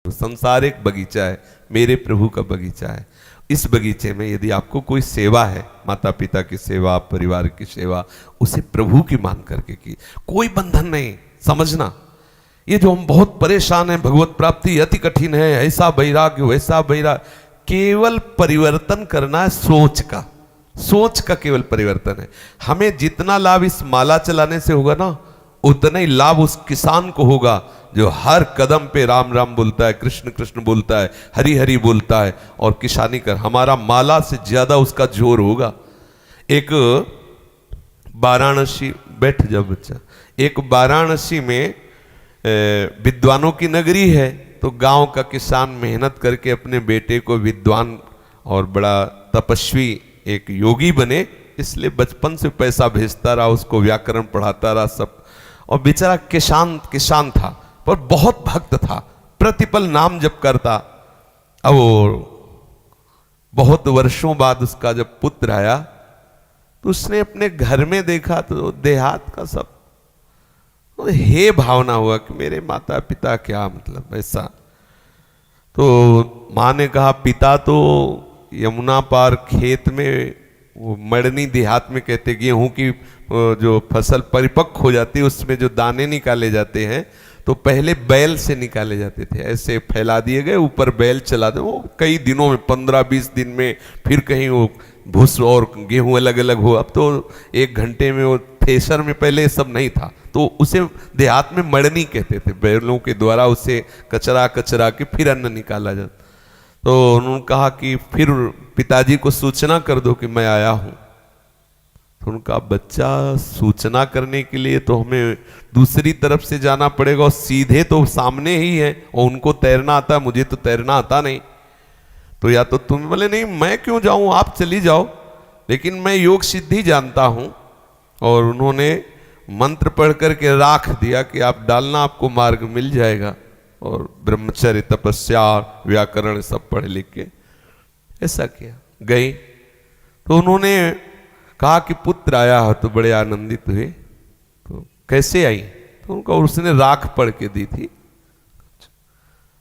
तो संसार एक बगीचा है, मेरे प्रभु का बगीचा है। इस बगीचे में यदि आपको कोई सेवा है, माता पिता की सेवा, परिवार की सेवा, उसे प्रभु की मान करके की, कोई बंधन नहीं। समझना, ये जो हम बहुत परेशान हैं, भगवत प्राप्ति अति कठिन है, ऐसा वैराग्य वैसा वैराग्य, केवल परिवर्तन करना है सोच का, सोच का केवल परिवर्तन है। हमें जितना लाभ इस माला चलाने से होगा ना, उतना ही लाभ उस किसान को होगा जो हर कदम पे राम राम बोलता है, कृष्ण कृष्ण बोलता है, हरि हरि बोलता है और किसानी कर। हमारा माला से ज्यादा उसका जोर होगा। एक वाराणसी, बैठ जाओ बच्चा, एक वाराणसी में विद्वानों की नगरी है, तो गांव का किसान मेहनत करके अपने बेटे को विद्वान और बड़ा तपस्वी एक योगी बने, इसलिए बचपन से पैसा भेजता रहा, उसको व्याकरण पढ़ाता रहा सब। और बेचारा किसान था पर बहुत भक्त था, प्रतिपल नाम जप करता। अब बहुत वर्षों बाद उसका जब पुत्र आया तो उसने अपने घर में देखा तो देहात का सब, तो हे भावना हुआ कि मेरे माता पिता क्या, मतलब ऐसा। तो माँ ने कहा, पिता तो यमुना पार खेत में, वो मड़नी देहात में कहते, गेहूं की जो फसल परिपक्व हो जाती है उसमें जो दाने निकाले जाते हैं, तो पहले बैल से निकाले जाते थे, ऐसे फैला दिए गए, ऊपर बैल चला दे, वो कई दिनों में 15-20 दिन में फिर कहीं वो भूस और गेहूं अलग अलग हो। अब तो 1 घंटे में, वो थ्रेसर में पहले सब नहीं था, तो उसे देहात में मड़नी कहते थे, बैलों के द्वारा उसे कचरा के फिर अन्न निकाला जाता। तो उन्होंने कहा कि फिर पिताजी को सूचना कर दो कि मैं आया हूं। तो उनका बच्चा, सूचना करने के लिए तो हमें दूसरी तरफ से जाना पड़ेगा, और सीधे तो सामने ही है, और उनको तैरना आता है, मुझे तो तैरना आता नहीं। तो या तो तुम बोले, नहीं मैं क्यों जाऊं, आप चली जाओ, लेकिन मैं योग सिद्धि जानता हूं। और उन्होंने मंत्र पढ़ करके राख दिया कि आप डालना, आपको मार्ग मिल जाएगा। और ब्रह्मचर्य, तपस्या, व्याकरण सब पढ़ लिख के ऐसा किया। गई तो उन्होंने कहा कि पुत्र आया हो, तो बड़े आनंदित हुए। तो कैसे आई, तो उनका उसने राख पढ़ के दी थी।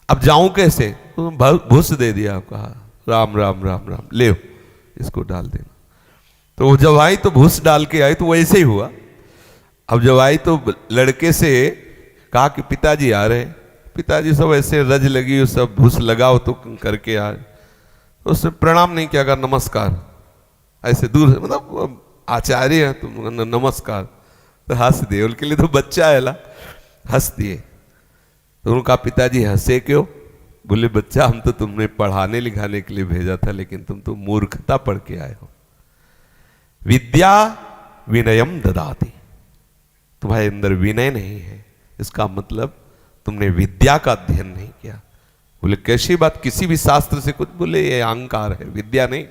अब जाऊं कैसे, तो भूस दे दिया, कहा राम राम राम राम, ले इसको डाल देना। तो जब आई तो भूस डाल के आई, तो वैसे ही हुआ। अब जब आई तो लड़के से कहा कि पिताजी आ रहे। पिताजी सब ऐसे रज लगी, सब भूस लगाओ तो करके आ रहे। तो उसने प्रणाम नहीं किया, कहा नमस्कार, ऐसे दूर, मतलब आचार्य है तुम, नमस्कार। तो हंस दिए, उनके लिए तो बच्चा है ला, हंस दिए। तो उनका पिताजी हंसे क्यों, बोले बच्चा हम तो तुमने पढ़ाने लिखाने के लिए भेजा था, लेकिन तुम तो मूर्खता पढ़ के आए हो। विद्या विनयम ददाति, तुम्हारे अंदर विनय नहीं है, इसका मतलब तुमने विद्या का अध्ययन नहीं किया। बोले कैसी बात, किसी भी शास्त्र से कुछ, बोले ये अहंकार है, विद्या नहीं।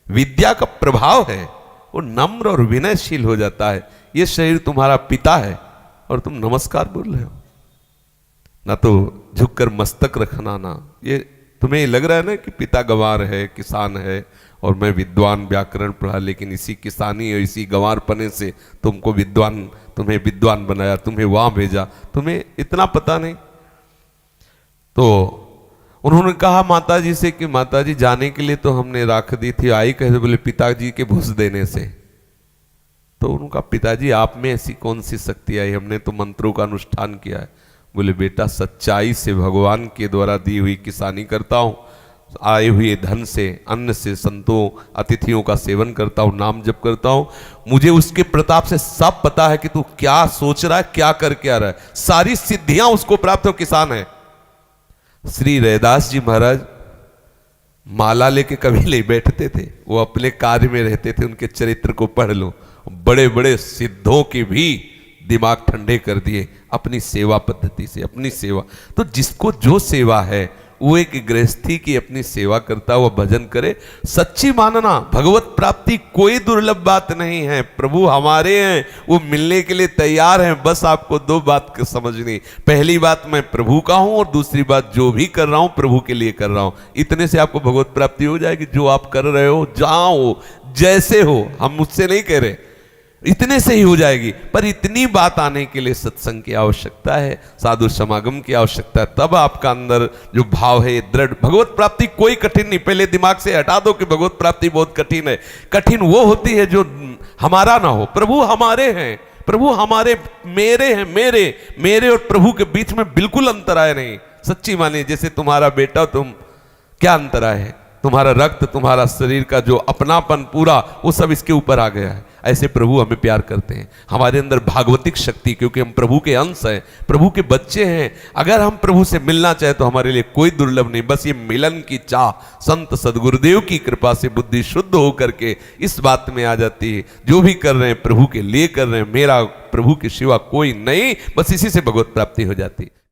विद्या का प्रभाव है, वो नम्र और विनयशील हो जाता है। ये शरीर तुम्हारा पिता है और तुम नमस्कार बोल रहे हो, ना तो झुककर मस्तक रखना, ना ये तुम्हें लग रहा है ना कि पिता गंवार है, किसान है, और मैं विद्वान व्याकरण पढ़ा, लेकिन इसी किसानी और इसी गंवारपने से तुमको विद्वान, तुम्हें विद्वान बनाया, तुम्हें वहां भेजा, तुम्हें इतना पता नहीं। तो उन्होंने कहा माताजी से कि माताजी जाने के लिए तो हमने राख दी थी, आई कैसे, बोले पिताजी के भूस देने से। तो उनका पिताजी आप में ऐसी कौन सी शक्ति आई, हमने तो मंत्रों का अनुष्ठान किया है। बोले बेटा सच्चाई से भगवान के द्वारा दी हुई किसानी करता हूँ, आए हुए धन से, अन्न से, संतों अतिथियों का सेवन करता हूँ, नाम जप करता हूँ, मुझे उसके प्रताप से सब पता है कि तू क्या सोच रहा है, क्या करके आ रहा है, सारी सिद्धियां उसको प्राप्त हो, किसान है। श्री रैदास जी महाराज माला लेके कभी नहीं बैठते थे, वो अपने कार्य में रहते थे। उनके चरित्र को पढ़ लो, बड़े बड़े सिद्धों के भी दिमाग ठंडे कर दिए अपनी सेवा पद्धति से, अपनी सेवा। तो जिसको जो सेवा है, वो एक गृहस्थी की अपनी सेवा करता हुआ भजन करे। सच्ची मानना, भगवत प्राप्ति कोई दुर्लभ बात नहीं है, प्रभु हमारे हैं, वो मिलने के लिए तैयार हैं। बस आपको 2 बात समझनी, पहली बात मैं प्रभु का हूं, और दूसरी बात जो भी कर रहा हूं प्रभु के लिए कर रहा हूं। इतने से आपको भगवत प्राप्ति हो जाएगी। जो आप कर रहे हो, जहां हो, जैसे हो, हम मुझसे नहीं कह रहे, इतने से ही हो जाएगी। पर इतनी बात आने के लिए सत्संग की आवश्यकता है, साधु समागम की आवश्यकता है। तब आपका अंदर जो भाव है दृढ़। भगवत प्राप्ति कोई कठिन नहीं, पहले दिमाग से हटा दो कि भगवत प्राप्ति बहुत कठिन है। कठिन वो होती है जो हमारा ना हो। प्रभु हमारे हैं, प्रभु हमारे, मेरे हैं, मेरे और प्रभु के बीच में बिल्कुल अंतराय नहीं। सच्ची मानिए, जैसे तुम्हारा बेटा, तुम, क्या अंतराय है? तुम्हारा रक्त, तुम्हारा शरीर का जो अपनापन पूरा, वो सब इसके ऊपर आ गया है। ऐसे प्रभु हमें प्यार करते हैं। हमारे अंदर भागवतिक शक्ति, क्योंकि हम प्रभु के अंश हैं, प्रभु के बच्चे हैं। अगर हम प्रभु से मिलना चाहे तो हमारे लिए कोई दुर्लभ नहीं। बस ये मिलन की चाह संत सदगुरुदेव की कृपा से बुद्धि शुद्ध होकर के इस बात में आ जाती है, जो भी कर रहे हैं प्रभु के लिए कर रहे हैं, मेरा प्रभु के सिवा कोई नहीं। बस इसी से भगवत प्राप्ति हो जाती है।